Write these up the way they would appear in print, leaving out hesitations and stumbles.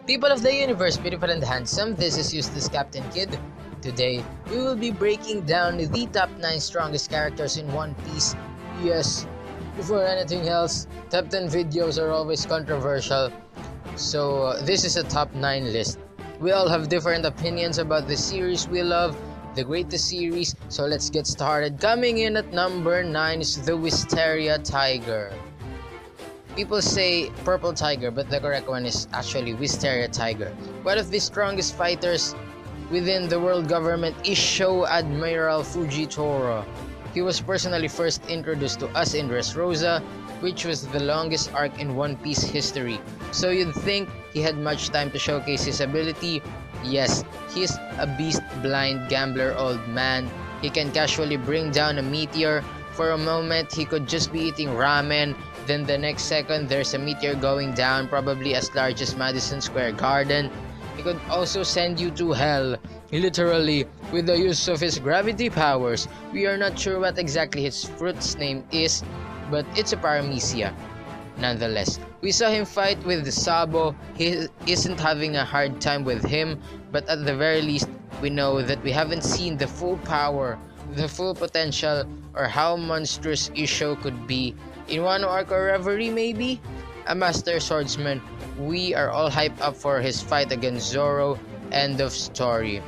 People of the universe, beautiful and handsome, this is Eustace Captain Kid. Today, we will be breaking down the top 9 strongest characters in One Piece. Yes, before anything else, top 10 videos are always controversial. So, this is a top 9 list. We all have different opinions about the series we love, the greatest series, so let's get started. Coming in at number 9 is the Wisteria Tiger. People say Purple Tiger, but the correct one is actually Wisteria Tiger. One of the strongest fighters within the world government is Show Admiral Fujitora. He was personally first introduced to us in Dressrosa, which was the longest arc in One Piece history. So you'd think he had much time to showcase his ability. Yes, he's a beast blind gambler old man. He can casually bring down a meteor. For a moment, he could just be eating ramen. Then the next second, there's a meteor going down, probably as large as Madison Square Garden. He could also send you to hell, literally, with the use of his gravity powers. We are not sure what exactly his fruit's name is, but it's a paramecia. Nonetheless, we saw him fight with Sabo. He isn't having a hard time with him, but at the very least, we know that we haven't seen the full power, the full potential, or how monstrous Isho could be. In Wano Arc or Reverie maybe? A master swordsman, we are all hyped up for his fight against Zoro. End of story.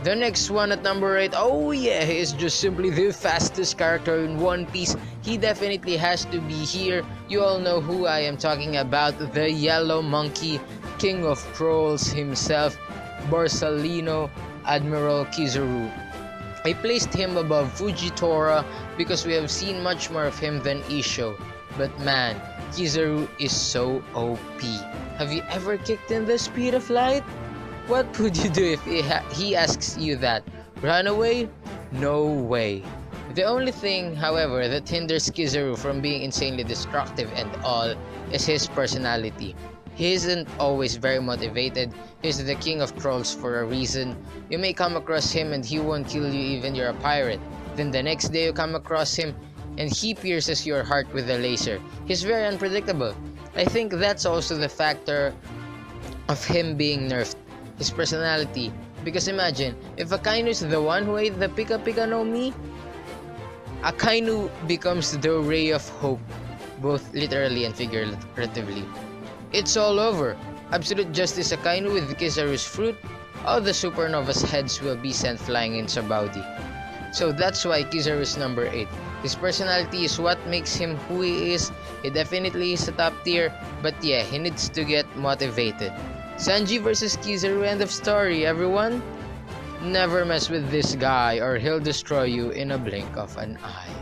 The next one at number 8, oh yeah, he is just simply the fastest character in One Piece. He definitely has to be here. You all know who I am talking about, the Yellow Monkey, King of Trolls himself, Marcelino, Admiral Kizaru. I placed him above Fujitora because we have seen much more of him than Isho. But man, Kizaru is so OP. Have you ever kicked in the speed of light? What would you do if he asks you that? Run away? No way. The only thing, however, that hinders Kizaru from being insanely destructive and all is his personality. He isn't always very motivated. He's the king of trolls for a reason. You may come across him and he won't kill you even you're a pirate. Then the next day you come across him and he pierces your heart with a laser. He's very unpredictable. I think that's also the factor of him being nerfed. His personality. Because imagine, if Akainu is the one who ate the Pika Pika no Mi, Akainu becomes the ray of hope, both literally and figuratively. It's all over. Absolute Justice Akainu with Kizaru's fruit, all the supernova's heads will be sent flying in Sabaudi. So that's why Kizaru is number 8. His personality is what makes him who he is. He definitely is a top tier, but yeah, he needs to get motivated. Sanji versus Kizaru, end of story, everyone. Never mess with this guy or he'll destroy you in a blink of an eye.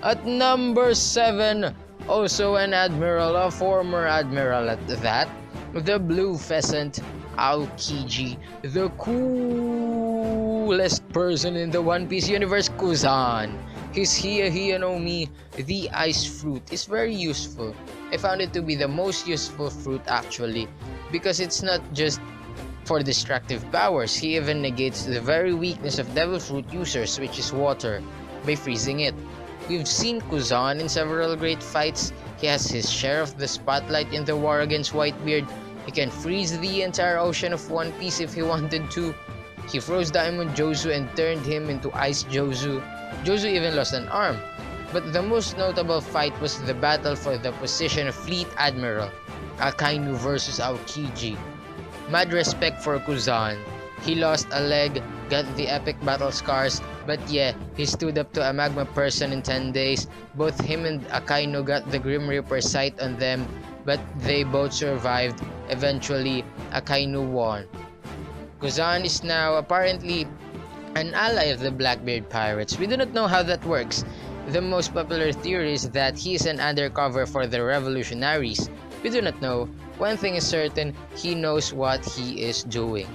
At number 7, also an admiral, a former admiral at that, the Blue Pheasant, Aokiji, the coolest person in the One Piece universe, Kazan. His Hiya no Mi, the ice fruit, is very useful. I found it to be the most useful fruit actually, because it's not just for destructive powers. He even negates the very weakness of devil fruit users, which is water, by freezing it. We've seen Kazan in several great fights. He has his share of the spotlight in the war against Whitebeard. He can freeze the entire ocean of One Piece if he wanted to. He froze Diamond Jozu and turned him into Ice Jozu. Jozu even lost an arm. But the most notable fight was the battle for the position of Fleet Admiral, Akainu versus Aokiji. Mad respect for Kazan. He lost a leg, got the epic battle scars, but yeah, he stood up to a magma person in 10 days. Both him and Akainu got the Grim Reaper sight on them, but they both survived. Eventually, Akainu won. Kazan is now apparently an ally of the Blackbeard pirates. We do not know how that works. The most popular theory is that he is an undercover for the revolutionaries. We do not know. One thing is certain, he knows what he is doing.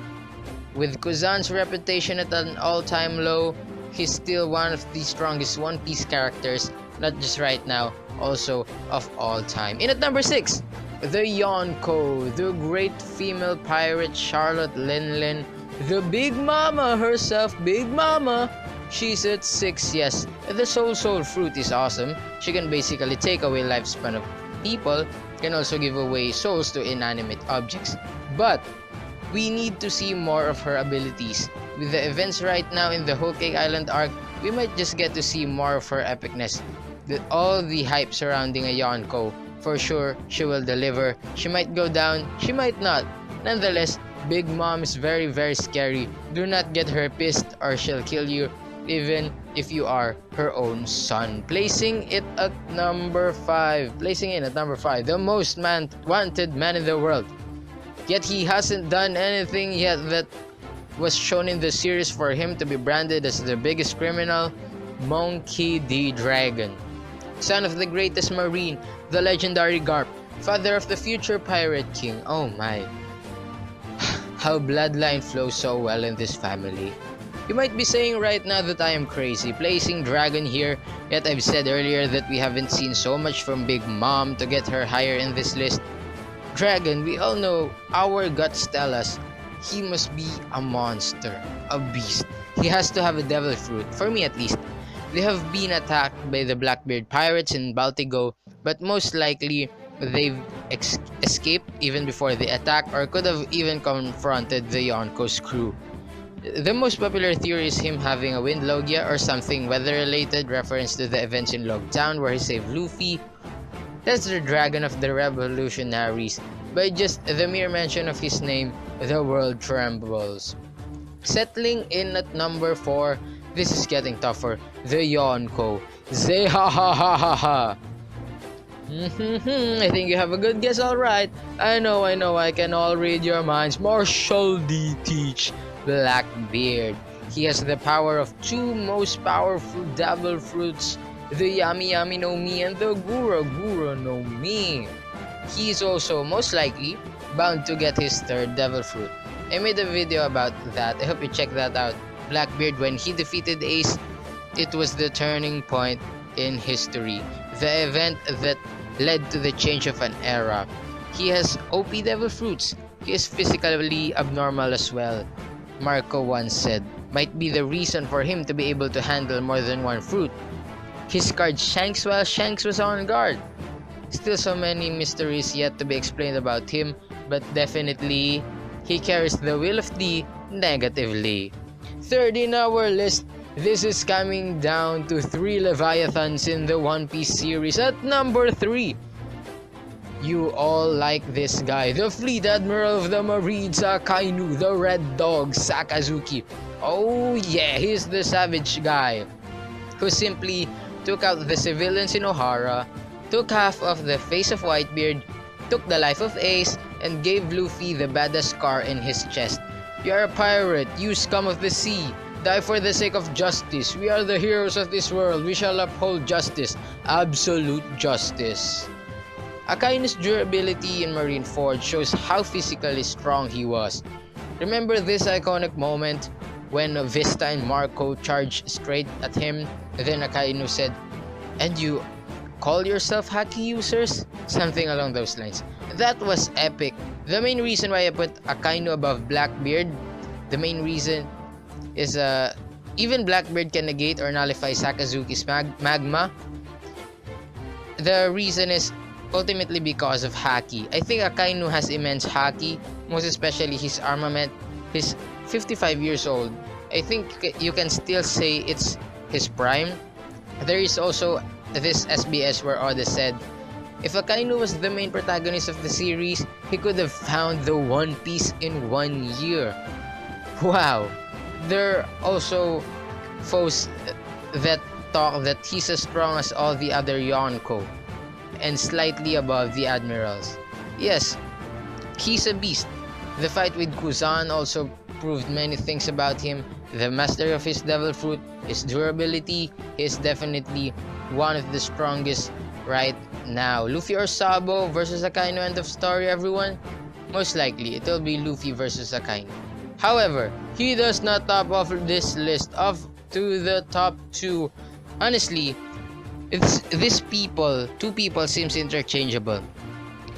With Kazan's reputation at an all-time low, he's still one of the strongest One Piece characters, not just right now, also of all time. In at number 6, the Yonko, the great female pirate Charlotte Linlin, the Big Mama herself, Big Mama. She's at 6, yes. The Soul fruit is awesome. She can basically take away lifespan of people, can also give away souls to inanimate objects. But We need to see more of her abilities. With the events right now in the Whole Cake Island arc, we might just get to see more of her epicness. With all the hype surrounding a Yonko, for sure she will deliver. She might go down, she might not. Nonetheless, Big Mom is very scary. Do not get her pissed or she'll kill you, even if you are her own son. Placing it at number 5. Placing in at number 5, the most wanted man in the world. Yet he hasn't done anything yet that was shown in the series for him to be branded as the biggest criminal. Monkey D. Dragon. Son of the greatest marine, the legendary Garp, father of the future pirate king. Oh my. How bloodline flows so well in this family. You might be saying right now that I am crazy placing Dragon here, yet I've said earlier that we haven't seen so much from Big Mom to get her higher in this list. Dragon, we all know, our guts tell us, he must be a monster, a beast. He has to have a devil fruit, for me at least. They have been attacked by the Blackbeard pirates in Baltigo, but most likely they've escaped even before the attack or could have even confronted the Yonko's crew. The most popular theory is him having a wind logia or something weather-related reference to the events in Log Town where he saved Luffy. That's the dragon of the revolutionaries. By just the mere mention of his name, the world trembles. Settling in at number 4, this is getting tougher. The Yonko. Zehahahaha. I think you have a good guess, alright. I know, I can all read your minds. Marshall D. Teach. Blackbeard. He has the power of 2 most powerful devil fruits, the Yami Yami no Mi and the Gura Gura no Mi. He is also most likely bound to get his 3rd devil fruit. I made a video about that, I hope you check that out. Blackbeard, when he defeated Ace, it was the turning point in history, the event that led to the change of an era. He has OP devil fruits. He is physically abnormal as well. Marco once said, might be the reason for him to be able to handle more than 1 fruit. His card Shanks while Shanks was on guard. Still so many mysteries yet to be explained about him, but definitely he carries the will of D negatively. 3rd in our list, this is coming down to 3 Leviathans in the One Piece series. At number 3, you all like this guy, the Fleet Admiral of the Marines, Akainu, the Red Dog, Sakazuki. Oh yeah, he's the savage guy who simply took out the civilians in Ohara, took half of the face of Whitebeard, took the life of Ace, and gave Luffy the baddest scar in his chest. You are a pirate, you scum of the sea. Die for the sake of justice. We are the heroes of this world. We shall uphold justice. Absolute justice. Akainu's durability in Marineford shows how physically strong he was. Remember this iconic moment when Vista and Marco charged straight at him? Then Akainu said, "And you call yourself haki users?" Something along those lines. That was epic. The main reason why I put Akainu above Blackbeard, the main reason is even Blackbeard can negate or nullify Sakazuki's magma. The reason is ultimately because of haki. I think Akainu has immense haki, most especially his armament. He's 55 years old. I think you can still say it's his prime. There is also this SBS where Oda said, if Akainu was the main protagonist of the series, he could have found the One Piece in 1 year. Wow. There are also foes that talk that he's as strong as all the other Yonko and slightly above the admirals. Yes, he's a beast. The fight with Kazan also proved many things about him. The mastery of his devil fruit, his durability, he is definitely one of the strongest right now. Luffy or Sabo versus Akainu, end of story, everyone? Most likely, it will be Luffy versus Akainu. However, he does not top off this list of to the top 2. Honestly, two people seems interchangeable.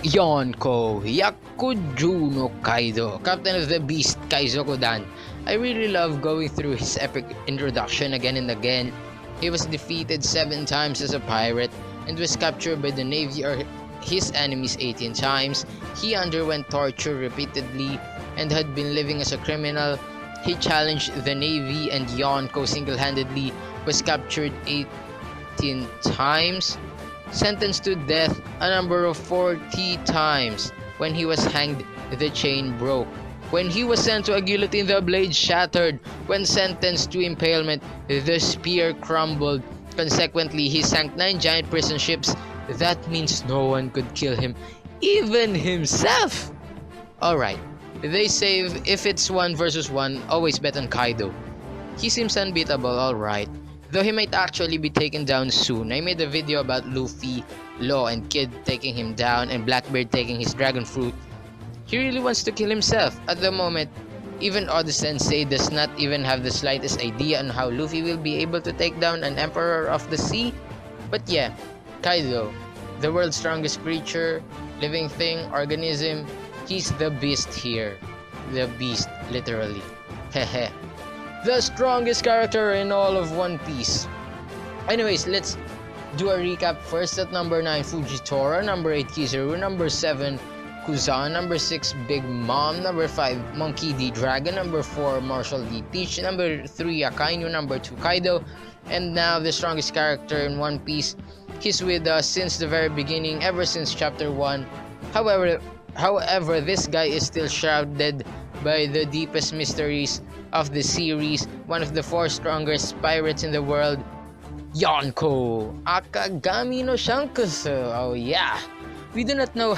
Yonko, Yakuju no Kaido, Captain of the Beast, Kaizoku-dan. I really love going through his epic introduction again and again. He was defeated 7 times as a pirate and was captured by the Navy or his enemies 18 times. He underwent torture repeatedly and had been living as a criminal. He challenged the Navy and Yonko single-handedly, was captured 18 times, sentenced to death a number of 40 times. When he was hanged, the chain broke. When he was sent to a guillotine, the blade shattered. When sentenced to impalement, the spear crumbled. Consequently, he sank 9 giant prison ships. That means no one could kill him, even himself! Alright, they say if it's 1 versus 1, always bet on Kaido. He seems unbeatable, alright. Though he might actually be taken down soon. I made a video about Luffy, Law, and Kid taking him down, and Blackbeard taking his dragon fruit. He really wants to kill himself. At the moment, even Oda Sensei does not even have the slightest idea on how Luffy will be able to take down an Emperor of the Sea. But yeah, Kaido, the world's strongest creature, living thing, organism, he's the beast here. The beast, literally. Hehe. The strongest character in all of One Piece. Anyways, let's do a recap. First at number 9, Fujitora. Number 8, Kizaru. Number 7, Kazan. Number 6, Big Mom. Number 5, Monkey D. Dragon. Number 4, Marshall D. Peach. Number 3, Akainu. Number 2, Kaido. And now the strongest character in One Piece. He's with us since the very beginning, ever since chapter 1. However, this guy is still shrouded by the deepest mysteries of the series. One of the 4 strongest pirates in the world, Yonko, Akagami no Shankusu. Oh yeah. We do not know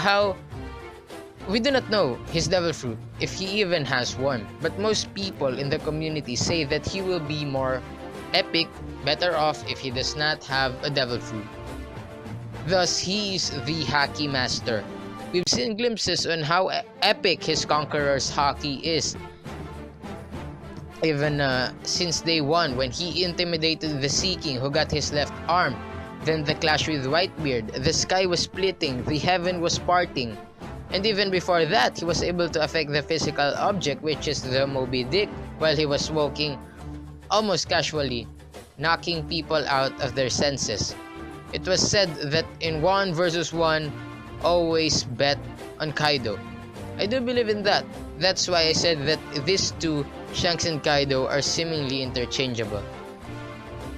his devil fruit, if he even has one, but most people in the community say that he will be more epic, better off if he does not have a devil fruit. Thus, he is the Haki Master. We've seen glimpses on how epic his Conqueror's Haki is. Even since day 1, when he intimidated the Sea King who got his left arm. Then the clash with Whitebeard, the sky was splitting, the heaven was parting. And even before that, he was able to affect the physical object, which is the Moby Dick, while he was smoking almost casually, knocking people out of their senses. It was said that in 1 versus 1, always bet on Kaido. I do believe in that. That's why I said that these two, Shanks and Kaido, are seemingly interchangeable.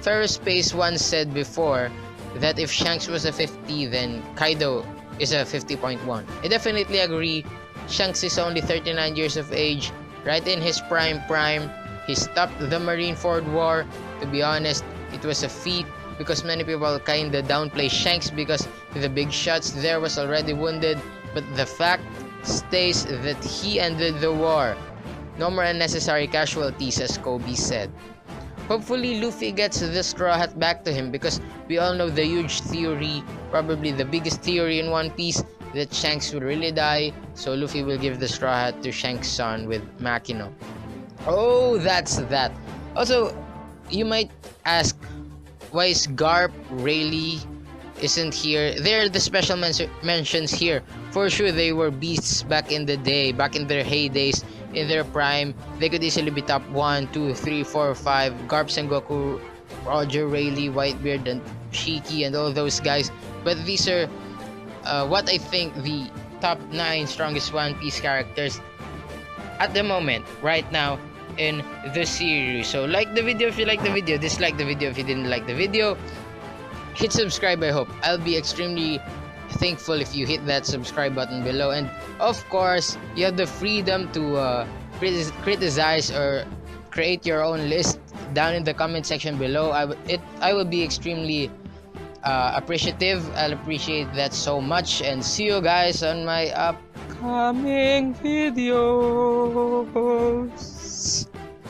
Ferrospace once said before that if Shanks was a 50, then Kaido is a 50.1. I definitely agree. Shanks is only 39 years of age, right in his prime. He stopped the Marineford War. To be honest, it was a feat because many people kinda downplay Shanks because the big shots there was already wounded, but the fact stays that he ended the war. No more unnecessary casualties, as Kobe said. Hopefully Luffy gets the Straw Hat back to him because we all know the huge theory, probably the biggest theory in One Piece, that Shanks will really die, so Luffy will give the Straw Hat to Shanks' son with Makino. Oh, that's that. Also, you might ask, why is Garp, Rayleigh isn't here? They're the special mentions here. For sure, they were beasts back in the day, back in their heydays, in their prime. They could easily be top 1, 2, 3, 4, 5. Garp, Sengoku, Roger, Rayleigh, Whitebeard, and Shiki, and all those guys. But these are what I think the top 9 strongest One Piece characters at the moment, right now, in the series. So like the video if you like the video, dislike the video if you didn't like the video, hit subscribe. I hope I'll be extremely thankful if you hit that subscribe button below, and of course you have the freedom to criticize or create your own list down in the comment section below. I will be extremely appreciative. I'll appreciate that so much, and see you guys on my upcoming videos.